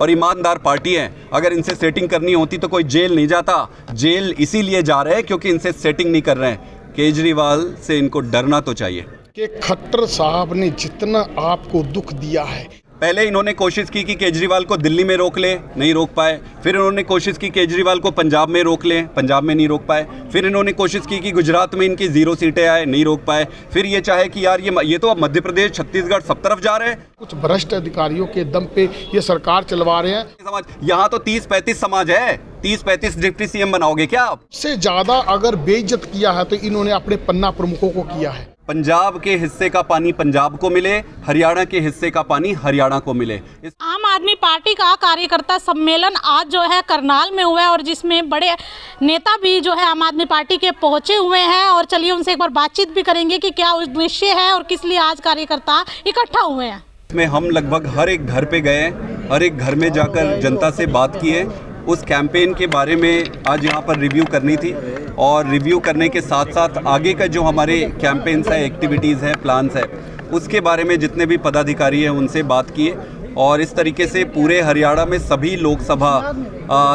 और ईमानदार पार्टी है। अगर इनसे सेटिंग करनी होती तो कोई जेल नहीं जाता। जेल इसीलिए जा रहे हैं क्योंकि इनसे सेटिंग नहीं कर रहे हैं। केजरीवाल से इनको डरना तो चाहिए कि खट्टर साहब ने जितना आपको दुख दिया है। पहले इन्होंने कोशिश की कि केजरीवाल को दिल्ली में रोक ले, नहीं रोक पाए। फिर इन्होंने कोशिश की केजरीवाल को पंजाब में रोक लें, पंजाब में नहीं रोक पाए। फिर इन्होंने कोशिश की कि गुजरात में इनकी 0 सीटें आए, नहीं रोक पाए। फिर ये चाहे कि यार ये तो अब मध्य प्रदेश, छत्तीसगढ़ सब तरफ जा रहे हैं। कुछ भ्रष्ट अधिकारियों के दम पे ये सरकार चलवा रहे हैं। समाज यहाँ तो 30-35 समाज है। 30-35 डिप्टी सीएम बनाओगे क्या आप? से ज्यादा अगर बेइज्जत किया है तो इन्होंने अपने पन्ना प्रमुखों को किया है। पंजाब के हिस्से का पानी पंजाब को मिले, हरियाणा के हिस्से का पानी हरियाणा को मिले। आम आदमी पार्टी का कार्यकर्ता सम्मेलन आज जो है करनाल में हुआ है और जिसमें बड़े नेता भी जो है आम आदमी पार्टी के पहुंचे हुए हैं। और चलिए उनसे एक बार बातचीत भी करेंगे कि क्या उद्देश्य है और किस लिए आज कार्यकर्ता इकट्ठा हुए हैं। इसमें हम लगभग हर एक घर पे गए, हर एक घर में जाकर जनता से बात किए। उस कैंपेन के बारे में आज यहाँ पर रिव्यू करनी थी और रिव्यू करने के साथ साथ आगे का जो हमारे कैंपेन्स है, एक्टिविटीज़ है, प्लान्स है, उसके बारे में जितने भी पदाधिकारी हैं उनसे बात किए। और इस तरीके से पूरे हरियाणा में सभी लोकसभा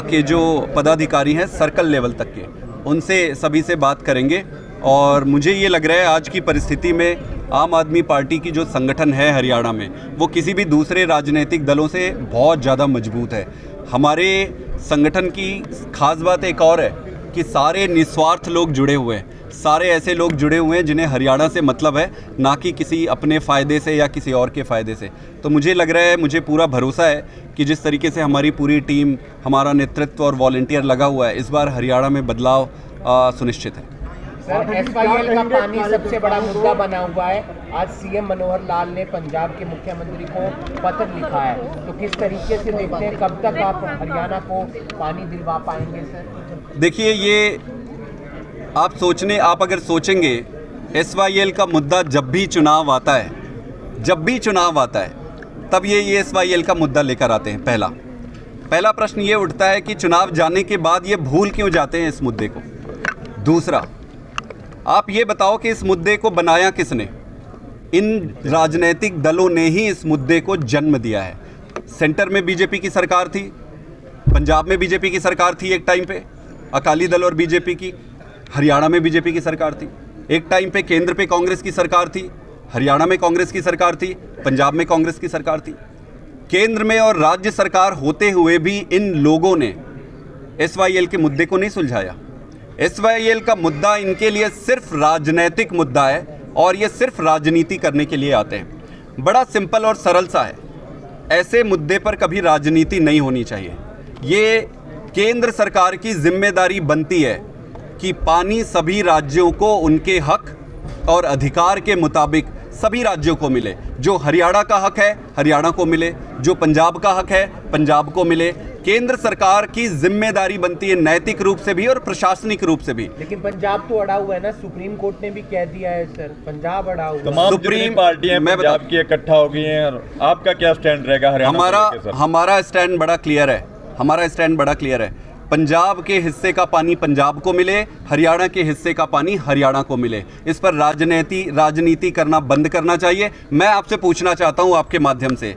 के जो पदाधिकारी हैं सर्कल लेवल तक के, उनसे सभी से बात करेंगे। और मुझे ये लग रहा है आज की परिस्थिति में आम आदमी पार्टी की जो संगठन है हरियाणा में, वो किसी भी दूसरे राजनीतिक दलों से बहुत ज़्यादा मजबूत है। हमारे संगठन की खास बात एक और है कि सारे निस्वार्थ लोग जुड़े हुए हैं, सारे ऐसे लोग जुड़े हुए हैं जिन्हें हरियाणा से मतलब है, ना कि किसी अपने फ़ायदे से या किसी और के फ़ायदे से। तो मुझे लग रहा है, मुझे पूरा भरोसा है कि जिस तरीके से हमारी पूरी टीम, हमारा नेतृत्व और वॉलंटियर लगा हुआ है, इस बार हरियाणा में बदलाव सुनिश्चित है। सर, SYL का पानी सबसे बड़ा मुद्दा बना हुआ है। आज सीएम मनोहर लाल ने पंजाब के मुख्यमंत्री को पत्र लिखा है, तो किस तरीके से देखते हैं, कब तक आप हरियाणा को पानी दिलवा पाएंगे सर? देखिए, ये आप अगर सोचेंगे, SYL का मुद्दा जब भी चुनाव आता है, तब ये SYL का मुद्दा लेकर आते हैं। पहला प्रश्न ये उठता है कि चुनाव जाने के बाद ये भूल क्यों जाते हैं इस मुद्दे को। दूसरा, आप ये बताओ कि इस मुद्दे को बनाया किसने? इन राजनीतिक दलों ने ही इस मुद्दे को जन्म दिया है। सेंटर में बीजेपी की सरकार थी, पंजाब में बीजेपी की सरकार थी एक टाइम पे, अकाली दल और बीजेपी की। हरियाणा में बीजेपी की सरकार थी एक टाइम पे, केंद्र पे कांग्रेस की सरकार थी, हरियाणा में कांग्रेस की सरकार थी, पंजाब में कांग्रेस की सरकार थी। केंद्र में और राज्य सरकार होते हुए भी इन लोगों ने SYL के मुद्दे को नहीं सुलझाया। SYL का मुद्दा इनके लिए सिर्फ राजनीतिक मुद्दा है और ये सिर्फ राजनीति करने के लिए आते हैं। बड़ा सिंपल और सरल सा है, ऐसे मुद्दे पर कभी राजनीति नहीं होनी चाहिए। ये केंद्र सरकार की जिम्मेदारी बनती है कि पानी सभी राज्यों को उनके हक और अधिकार के मुताबिक सभी राज्यों को मिले। जो हरियाणा का हक है हरियाणा को मिले, जो पंजाब का हक है पंजाब को मिले। केंद्र सरकार की जिम्मेदारी बनती है नैतिक रूप से भी और प्रशासनिक रूप से भी। लेकिन पंजाब तो अड़ा हुआ है ना, सुप्रीम कोर्ट ने भी कह दिया है सर, पंजाब अड़ा हुआ है। तमाम सुप्रीम पार्टियां पंजाब की इकट्ठा हो गई हैं, और आपका क्या स्टैंड रहेगा हरियाणा? हमारा स्टैंड बड़ा क्लियर है। पंजाब के हिस्से का पानी पंजाब को मिले, हरियाणा के हिस्से का पानी हरियाणा को मिले। इस पर राजनीति करना बंद करना चाहिए। मैं आपसे पूछना चाहता हूं आपके माध्यम से,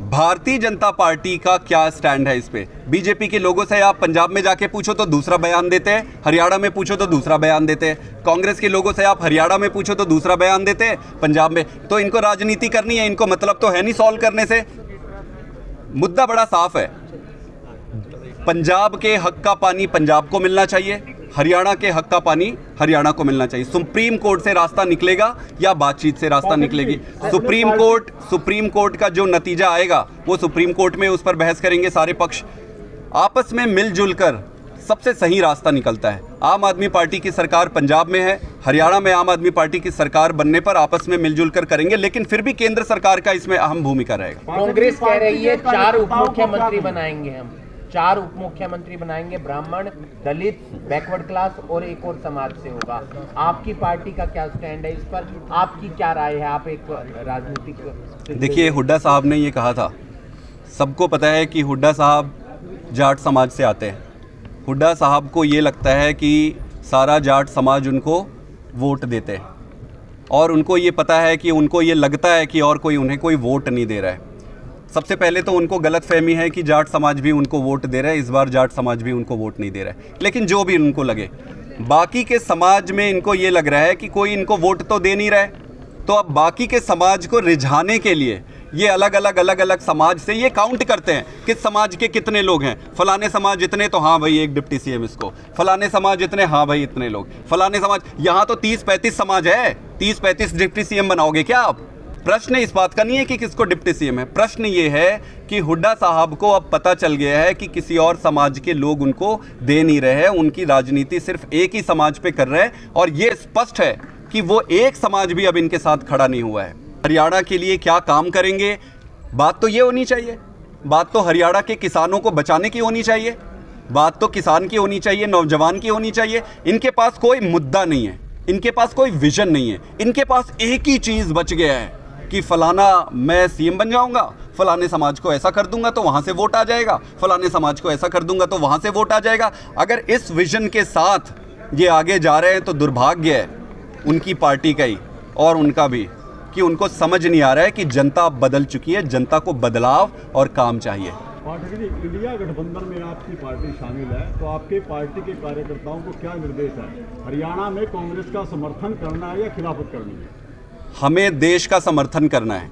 भारतीय जनता पार्टी का क्या स्टैंड है इस पे? बीजेपी के लोगों से आप पंजाब में जाके पूछो तो दूसरा बयान देते हैं, हरियाणा में पूछो तो दूसरा बयान देते हैं। कांग्रेस के लोगों से आप हरियाणा में पूछो तो दूसरा बयान देते हैं, पंजाब में। तो इनको राजनीति करनी है, इनको मतलब तो है नहीं सॉल्व करने से। मुद्दा बड़ा साफ है, पंजाब के हक का पानी पंजाब को मिलना चाहिए, हरियाणा के हक का पानी हरियाणा को मिलना चाहिए। सुप्रीम कोर्ट से रास्ता निकलेगा या बातचीत से रास्ता निकलेगी? सुप्रीम कोर्ट का जो नतीजा आएगा वो सुप्रीम कोर्ट में उस पर बहस करेंगे सारे पक्ष। आपस में मिलजुल कर सबसे सही रास्ता निकलता है। आम आदमी पार्टी की सरकार पंजाब में है, हरियाणा में आम आदमी पार्टी की सरकार बनने पर आपस में मिलजुल कर करेंगे, लेकिन फिर भी केंद्र सरकार का इसमें अहम भूमिका रहेगा। कांग्रेस कह रही है 4 उप मुख्यमंत्री बनाएंगे, हम 4 उप मुख्यमंत्री बनाएंगे, ब्राह्मण, दलित, बैकवर्ड क्लास और एक और समाज से होगा। आपकी पार्टी का क्या स्टैंड है इस पर? आपकी क्या राय है? आप एक राजनीतिक। देखिए, हुड्डा साहब ने ये कहा था, सबको पता है कि हुड्डा साहब जाट समाज से आते हैं। हुड्डा साहब को ये लगता है कि सारा जाट समाज उनको वोट देते हैं और उनको ये पता है कि उनको ये लगता है कि और कोई उन्हें कोई वोट नहीं दे रहा है। सबसे पहले तो उनको गलतफहमी है कि जाट समाज भी उनको वोट दे रहा है, इस बार जाट समाज भी उनको वोट नहीं दे रहा है। लेकिन जो भी उनको लगे, बाकी के समाज में इनको ये लग रहा है कि कोई इनको वोट तो दे नहीं रहा है, तो अब बाकी के समाज को रिझाने के लिए ये अलग अलग समाज से ये काउंट करते हैं किस समाज के कितने लोग हैं। फलाने समाज इतने, तो हाँ भाई एक डिप्टी सीएम इसको। फलाने समाज इतने, हाँ भाई इतने लोग। फलाने समाज, यहाँ तो 30-35 समाज है, 30-35 डिप्टी सीएम बनाओगे क्या आप? प्रश्न इस बात का नहीं है कि किसको डिप्टी सीएम है, प्रश्न ये है कि हुड्डा साहब को अब पता चल गया है कि किसी और समाज के लोग उनको दे नहीं रहे हैं, उनकी राजनीति सिर्फ एक ही समाज पे कर रहे हैं, और ये स्पष्ट है कि वो एक समाज भी अब इनके साथ खड़ा नहीं हुआ है। हरियाणा के लिए क्या काम करेंगे, बात तो ये होनी चाहिए, बात तो हरियाणा के किसानों को बचाने की होनी चाहिए, बात तो किसान की होनी चाहिए, नौजवान की होनी चाहिए। इनके पास कोई मुद्दा नहीं है, इनके पास कोई विजन नहीं है, इनके पास एक ही चीज़ बच गया है कि फलाना मैं सीएम बन जाऊंगा, फलाने समाज को ऐसा कर दूंगा तो वहाँ से वोट आ जाएगा, फलाने समाज को ऐसा कर दूंगा तो वहाँ से वोट आ जाएगा। अगर इस विजन के साथ ये आगे जा रहे हैं तो दुर्भाग्य है उनकी पार्टी का ही और उनका भी, कि उनको समझ नहीं आ रहा है कि जनता बदल चुकी है, जनता को बदलाव और काम चाहिए। पाठक जी, इंडिया गठबंधन में आपकी पार्टी शामिल है, तो आपके पार्टी के कार्यकर्ताओं को क्या निर्देश है? हरियाणा में कांग्रेस का समर्थन करना है या खिलाफत करनी है? हमें देश का समर्थन करना है,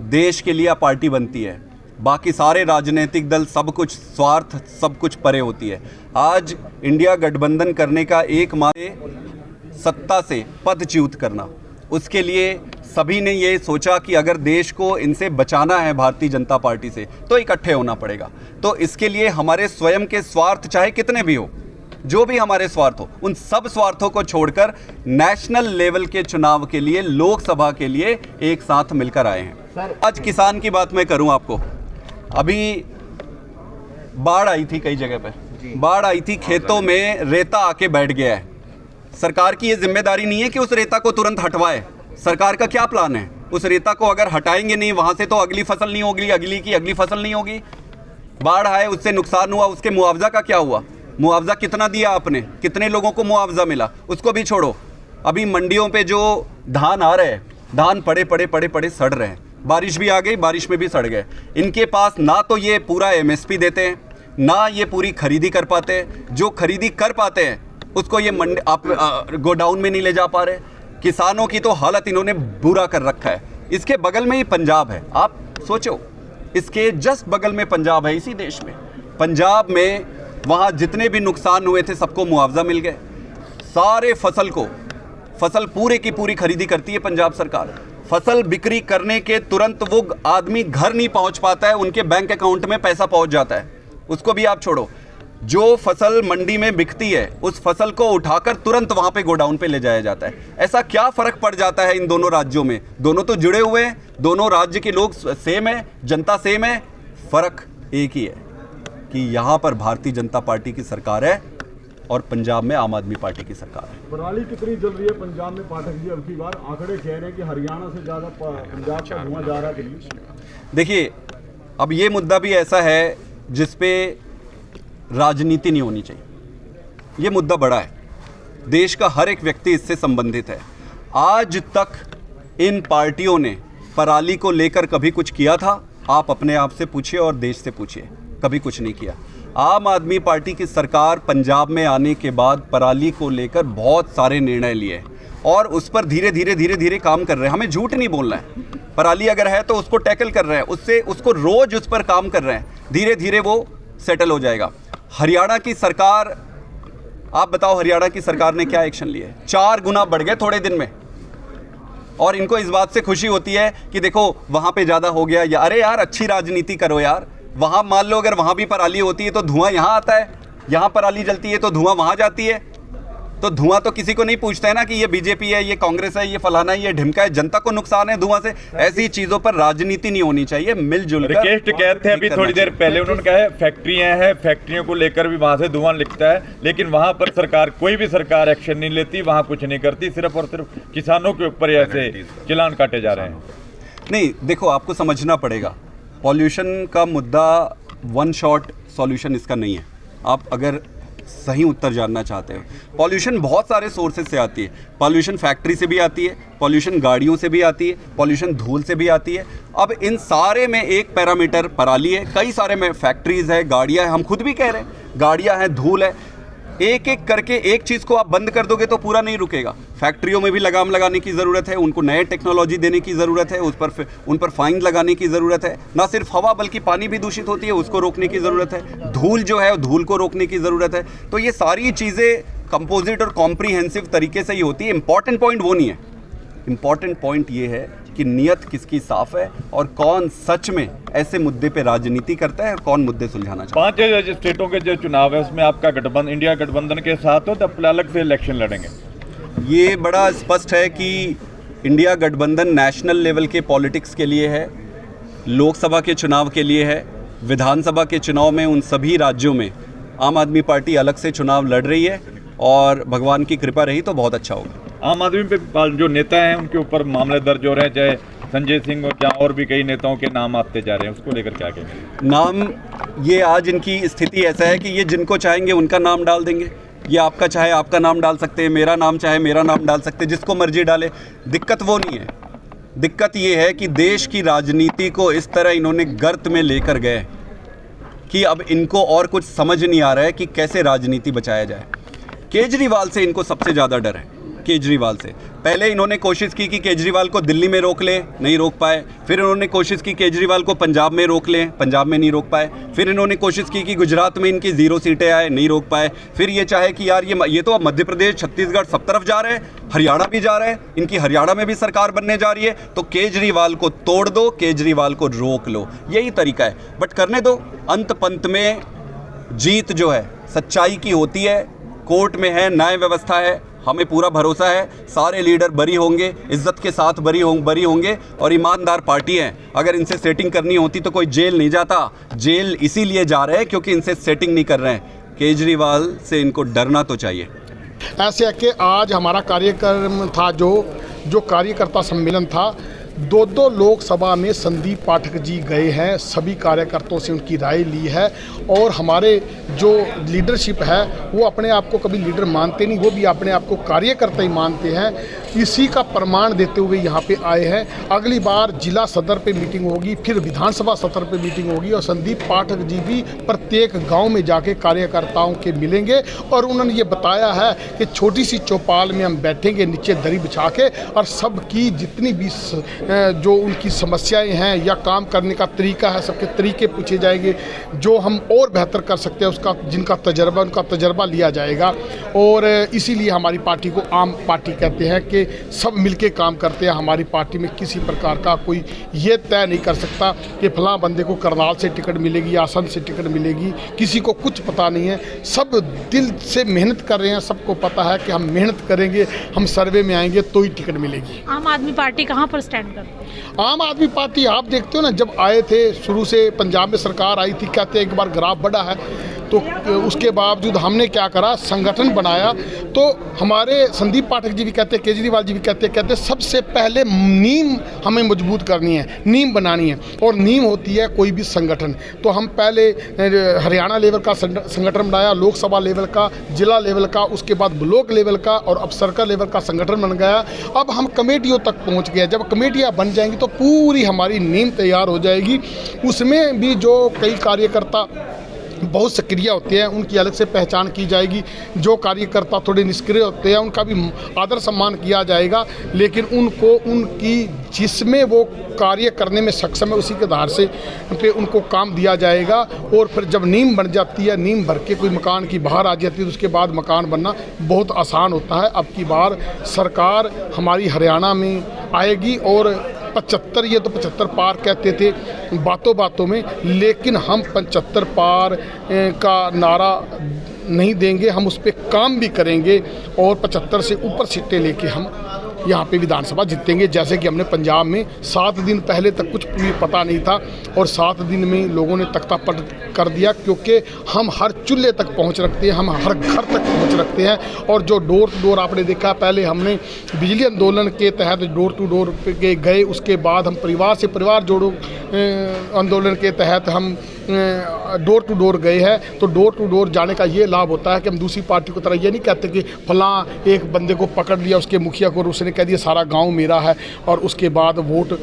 देश के लिए पार्टी बनती है, बाकी सारे राजनीतिक दल सब कुछ स्वार्थ, सब कुछ परे होती है। आज इंडिया गठबंधन करने का एक मात्र सत्ता से पदच्युत करना, उसके लिए सभी ने ये सोचा कि अगर देश को इनसे बचाना है भारतीय जनता पार्टी से तो इकट्ठे होना पड़ेगा। तो इसके लिए हमारे स्वयं के स्वार्थ चाहे कितने भी हो, जो भी हमारे स्वार्थ हो, उन सब स्वार्थों को छोड़कर नेशनल लेवल के चुनाव के लिए, लोकसभा के लिए एक साथ मिलकर आए हैं। आज किसान की बात मैं करूं आपको, अभी बाढ़ आई थी, कई जगह पे बाढ़ आई थी, खेतों में रेता आके बैठ गया है। सरकार की ये जिम्मेदारी नहीं है कि उस रेता को तुरंत हटवाए। सरकार का क्या प्लान है? उस रेता को अगर हटाएंगे नहीं वहाँ से तो अगली फसल नहीं होगी, अगली की अगली फसल नहीं होगी। बाढ़ आए, उससे नुकसान हुआ, उसके मुआवजा का क्या हुआ? मुआवजा कितना दिया आपने? कितने लोगों को मुआवजा मिला? उसको भी छोड़ो। अभी मंडियों पे जो धान आ रहे हैं, धान पड़े सड़ रहे हैं। बारिश भी आ गई, बारिश में भी सड़ गए। इनके पास ना तो ये पूरा MSP देते हैं, ना ये पूरी खरीदी कर पाते हैं। जो खरीदी कर पाते हैं उसको ये मंडी आप गोडाउन में नहीं ले जा पा रहे। किसानों की तो हालत इन्होंने बुरा कर रखा है। इसके बगल में ही पंजाब है, आप सोचो, इसके जस्ट बगल में पंजाब है। इसी देश में पंजाब में वहाँ जितने भी नुकसान हुए थे सबको मुआवजा मिल गए। सारे फसल पूरे की पूरी खरीदी करती है पंजाब सरकार। फसल बिक्री करने के तुरंत वो आदमी घर नहीं पहुँच पाता है, उनके बैंक अकाउंट में पैसा पहुँच जाता है। उसको भी आप छोड़ो, जो फसल मंडी में बिकती है उस फसल को उठाकर तुरंत वहाँ पे गोडाउन पे ले जाया जाता है। ऐसा क्या फ़र्क पड़ जाता है इन दोनों राज्यों में? दोनों तो जुड़े हुए हैं, दोनों राज्य के लोग सेम है, जनता सेम है। फ़र्क एक ही है कि यहाँ पर भारतीय जनता पार्टी की सरकार है और पंजाब में आम आदमी पार्टी की सरकार है। पराली कितनी जल रही है पंजाब में पाठक जी? अब की बार आंकड़े कह रहे हैं कि हरियाणा से ज़्यादा पंजाब का धुआं जा रहा है दिल्ली। देखिए, अब ये मुद्दा भी ऐसा है जिसपे राजनीति नहीं होनी चाहिए। ये मुद्दा बड़ा है, देश का हर एक व्यक्ति इससे संबंधित है। आज तक इन पार्टियों ने पराली को लेकर कभी कुछ किया था? आप अपने आप से पूछिए और देश से पूछिए, कभी कुछ नहीं किया। आम आदमी पार्टी की सरकार पंजाब में आने के बाद पराली को लेकर बहुत सारे निर्णय लिए और उस पर धीरे धीरे काम कर रहे हैं। हमें झूठ नहीं बोलना है, पराली अगर है तो उसको टैकल कर रहे हैं, उसको रोज उस पर काम कर रहे हैं, धीरे धीरे वो सेटल हो जाएगा। हरियाणा की सरकार, आप बताओ हरियाणा की सरकार ने क्या एक्शन लिए? 4 गुना बढ़ गए थोड़े दिन में, और इनको इस बात से खुशी होती है कि देखो वहाँ पे ज़्यादा हो गया। या अरे यार, अच्छी राजनीति करो यार। वहाँ मान लो अगर वहाँ भी पराली होती है तो धुआं यहाँ आता है, यहाँ पराली जलती है तो धुआं वहाँ जाती है। तो धुआं तो किसी को नहीं पूछता है ना कि ये बीजेपी है, ये कांग्रेस है, ये फलाना है, ये ढिमका है। जनता को नुकसान है धुआं से। ऐसी चीजों पर राजनीति नहीं होनी चाहिए, मिलजुल कर। रिकेश कहते हैं, अभी थोड़ी देर पहले उन्होंने कहा है फैक्ट्रियां हैं, फैक्ट्रियों को लेकर भी वहां से धुआं लिखता है, लेकिन वहां पर सरकार, कोई भी सरकार एक्शन नहीं लेती, वहां कुछ नहीं करती, सिर्फ और सिर्फ किसानों के ऊपर ऐसे चालान काटे जा रहे हैं। नहीं, देखो आपको समझना पड़ेगा, पॉल्यूशन का मुद्दा वन शॉट सॉल्यूशन इसका नहीं है। आप अगर सही उत्तर जानना चाहते हो। पॉल्यूशन बहुत सारे सोर्सेज से आती है। पॉल्यूशन फैक्ट्री से भी आती है, पॉल्यूशन गाड़ियों से भी आती है, पॉल्यूशन धूल से भी आती है। अब इन सारे में एक पैरामीटर पराली है, कई सारे में फैक्ट्रीज़ है, गाड़ियाँ हैं, हम खुद भी कह रहे हैं गाड़ियाँ हैं, धूल है। एक एक करके एक चीज़ को आप बंद कर दोगे तो पूरा नहीं रुकेगा। फैक्ट्रियों में भी लगाम लगाने की ज़रूरत है, उनको नए टेक्नोलॉजी देने की ज़रूरत है, उन पर फाइन लगाने की ज़रूरत है। ना सिर्फ हवा बल्कि पानी भी दूषित होती है, उसको रोकने की ज़रूरत है। धूल जो है धूल को रोकने की ज़रूरत है। तो ये सारी चीज़ें कंपोजिट और कॉम्प्रीहेंसिव तरीके से ही होती है। इंपॉर्टेंट पॉइंट वो नहीं है, इंपॉर्टेंट पॉइंट ये है कि नीयत किसकी साफ है और कौन सच में ऐसे मुद्दे पे राजनीति करता है और कौन मुद्दे सुलझाना चाहता है। 5 स्टेटों के जो चुनाव है उसमें आपका गठबंधन इंडिया गठबंधन के साथ हो तो अलग से इलेक्शन लड़ेंगे? ये बड़ा स्पष्ट है कि इंडिया गठबंधन नेशनल लेवल के पॉलिटिक्स के लिए है, लोकसभा के चुनाव के लिए है। विधानसभा के चुनाव में उन सभी राज्यों में आम आदमी पार्टी अलग से चुनाव लड़ रही है और भगवान की कृपा रही तो बहुत अच्छा होगा। आम आदमी पे जो नेता हैं उनके ऊपर मामले दर्ज हो रहे हैं, चाहे संजय सिंह और क्या और भी कई नेताओं के नाम आते जा रहे हैं, उसको लेकर क्या कहेंगे? नाम, ये आज इनकी स्थिति ऐसा है कि ये जिनको चाहेंगे उनका नाम डाल देंगे। ये आपका चाहे आपका नाम डाल सकते हैं, मेरा नाम चाहे मेरा नाम डाल सकते हैं, जिसको मर्जी डाले। दिक्कत वो नहीं है, दिक्कत ये है कि देश की राजनीति को इस तरह इन्होंने गर्त में लेकर गए कि अब इनको और कुछ समझ नहीं आ रहा है कि कैसे राजनीति बचाया जाए। केजरीवाल से इनको सबसे ज़्यादा डर है, केजरीवाल से। पहले इन्होंने कोशिश की कि केजरीवाल को दिल्ली में रोक लें, नहीं रोक पाए। फिर इन्होंने कोशिश की केजरीवाल को पंजाब में रोक लें, पंजाब में नहीं रोक पाए। फिर इन्होंने कोशिश की कि गुजरात में इनकी 0 सीटें आए, नहीं रोक पाए। फिर ये चाहे कि यार ये तो अब मध्य प्रदेश, छत्तीसगढ़ सब तरफ जा रहे हैं, हरियाणा भी जा रहे हैं, इनकी हरियाणा में भी सरकार बनने जा रही है, तो केजरीवाल को तोड़ दो, केजरीवाल को रोक लो, यही तरीका है। बट करने दो, अंत पंत में जीत जो है सच्चाई की होती है। कोर्ट में है, न्याय व्यवस्था है, हमें पूरा भरोसा है सारे लीडर बरी होंगे, इज्जत के साथ बरी होंगे और ईमानदार पार्टी है। अगर इनसे सेटिंग करनी होती तो कोई जेल नहीं जाता। जेल इसीलिए जा रहे हैं क्योंकि इनसे सेटिंग नहीं कर रहे हैं। केजरीवाल से इनको डरना तो चाहिए। ऐसे है कि आज हमारा कार्यक्रम था, जो कार्यकर्ता सम्मेलन था, 2 लोकसभा में संदीप पाठक जी गए हैं, सभी कार्यकर्ताओं से उनकी राय ली है और हमारे जो लीडरशिप है वो अपने आप को कभी लीडर मानते नहीं, वो भी अपने आप को कार्यकर्ता ही मानते हैं। इसी का प्रमाण देते हुए यहाँ पे आए हैं। अगली बार जिला सदर पे मीटिंग होगी, फिर विधानसभा सदर पे मीटिंग होगी और संदीप पाठक जी भी प्रत्येक गाँव में जाके कार्यकर्ताओं के मिलेंगे और उन्होंने ये बताया है कि छोटी सी चौपाल में हम बैठेंगे नीचे दरी बिछा के और सबकी जितनी भी जो उनकी समस्याएं हैं या काम करने का तरीका है, सबके तरीके पूछे जाएंगे, जो हम और बेहतर कर सकते हैं उसका उनका तजर्बा लिया जाएगा। और इसीलिए हमारी पार्टी को आम पार्टी कहते हैं कि सब मिलके काम करते हैं। हमारी पार्टी में किसी प्रकार का कोई ये तय नहीं कर सकता कि फलां बंदे को करनाल से टिकट मिलेगी या असम से टिकट मिलेगी, किसी को कुछ पता नहीं है। सब दिल से मेहनत कर रहे हैं, सबको पता है कि हम मेहनत करेंगे, हम सर्वे में आएंगे तो ही टिकट मिलेगी। आम आदमी पार्टी कहाँ पर स्टैंड करती है? आम आदमी पार्टी आप देखते हो ना, जब आए थे शुरू से पंजाब में सरकार आई थी, कहते हैं एक बार ग्राफ बढ़ा है, तो उसके बावजूद हमने क्या करा, संगठन बनाया। तो हमारे संदीप पाठक जी भी कहते हैं, केजरीवाल जी भी कहते सबसे पहले नींव हमें मजबूत करनी है, नींव बनानी है और नींव होती है कोई भी संगठन। तो हम पहले हरियाणा लेवल का संगठन बनाया, लोकसभा लेवल का, जिला लेवल का, उसके बाद ब्लॉक लेवल का और अब सर्कल लेवल का संगठन बन गया। अब हम कमेटियों तक पहुंच गए। जब कमेटियां बन जाएंगी तो पूरी हमारी नींव तैयार हो जाएगी। उसमें भी जो कई कार्यकर्ता बहुत सक्रिय होते हैं उनकी अलग से पहचान की जाएगी, जो कार्यकर्ता थोड़े निष्क्रिय होते हैं उनका भी आदर सम्मान किया जाएगा, लेकिन उनको उनकी जिसमें वो कार्य करने में सक्षम है उसी के आधार से पे उनको काम दिया जाएगा। और फिर जब नींव बन जाती है, नींव भर के कोई मकान की बाहर आ जाती है तो उसके बाद मकान बनना बहुत आसान होता है। अब की बार सरकार हमारी हरियाणा में आएगी और 75, ये तो 75 पार कहते थे बातों में, लेकिन हम 75 पार का नारा नहीं देंगे, हम उस पर काम भी करेंगे और 75 से ऊपर सीटें लेके हम यहाँ पे विधानसभा जीतेंगे। जैसे कि हमने पंजाब में 7 दिन पहले तक कुछ पता नहीं था और 7 दिन में लोगों ने तख्ता पलट कर दिया, क्योंकि हम हर चूल्हे तक पहुँच रखते हैं, हम हर घर तक पहुँच रखते हैं। और जो डोर टू डोर आपने देखा, पहले हमने बिजली आंदोलन के तहत डोर टू डोर पे गए, उसके बाद हम परिवार से परिवार आंदोलन के तहत हम डोर टू डोर गए हैं, तो डोर टू डोर जाने का ये लाभ होता है कि हम दूसरी पार्टी को तरह ये नहीं कहते कि फलां एक बंदे को पकड़ लिया, उसके मुखिया को, उसने कह दिया सारा गांव मेरा है और उसके बाद वोट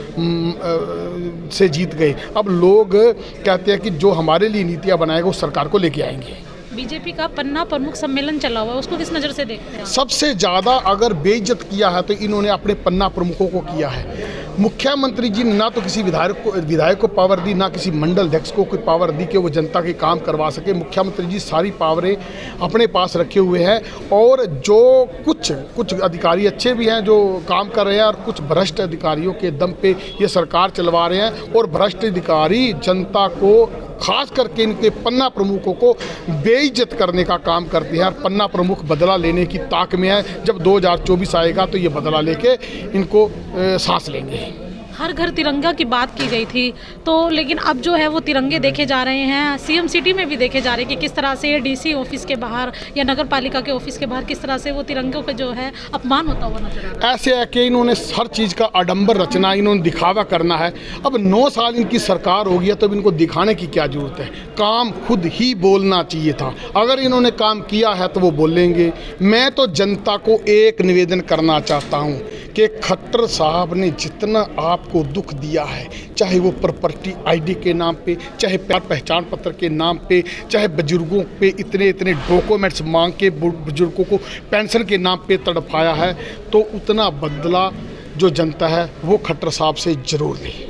से जीत गए। अब लोग कहते हैं कि जो हमारे लिए नीतियाँ बनाएगा उस सरकार को लेके आएंगे। बीजेपी का पन्ना प्रमुख सम्मेलन चला हुआ है, उसको किस नज़र से देखते हैं? सबसे ज़्यादा अगर बेइज्जत किया है तो इन्होंने अपने पन्ना प्रमुखों को किया है। मुख्यमंत्री जी ने ना तो किसी विधायक को पावर दी, ना किसी मंडल अध्यक्ष को कोई पावर दी कि वो जनता के काम करवा सके। मुख्यमंत्री जी सारी पावरें अपने पास रखे हुए हैं और जो कुछ अधिकारी अच्छे भी हैं जो काम कर रहे हैं और कुछ भ्रष्ट अधिकारियों के दम पे ये सरकार चलवा रहे हैं। और भ्रष्ट अधिकारी जनता को, खास करके इनके पन्ना प्रमुखों को बेइज्जत करने का काम करते हैं और पन्ना प्रमुख बदला लेने की ताक में है। जब 2024 आएगा तो ये बदला लेके इनको सांस लेंगे। हर घर तिरंगा की बात की गई थी, तो लेकिन अब जो है वो तिरंगे देखे जा रहे हैं, सीएम सिटी में भी देखे जा रहे हैं कि किस तरह से डीसी ऑफिस के बाहर या नगर पालिका के ऑफिस के बाहर किस तरह से वो तिरंगों का जो है अपमान होता हुआ नजर आ रहा है। ऐसे है कि इन्होंने हर चीज़ का आडंबर रचना, इन्होंने दिखावा करना है। अब 9 साल इनकी सरकार हो गई है तो अब इनको दिखाने की क्या जरूरत है? काम खुद ही बोलना चाहिए था। अगर इन्होंने काम किया है तो वो बोलेंगे। मैं तो जनता को एक निवेदन करना चाहता हूँ कि खट्टर साहब ने जितना आपको दुख दिया है, चाहे वो प्रॉपर्टी आईडी के नाम पे, चाहे पहचान पत्र के नाम पे, चाहे बुजुर्गों पे इतने डॉक्यूमेंट्स मांग के बुजुर्गों को पेंशन के नाम पे तड़पाया है, तो उतना बदला जो जनता है वो खट्टर साहब से जरूर ले।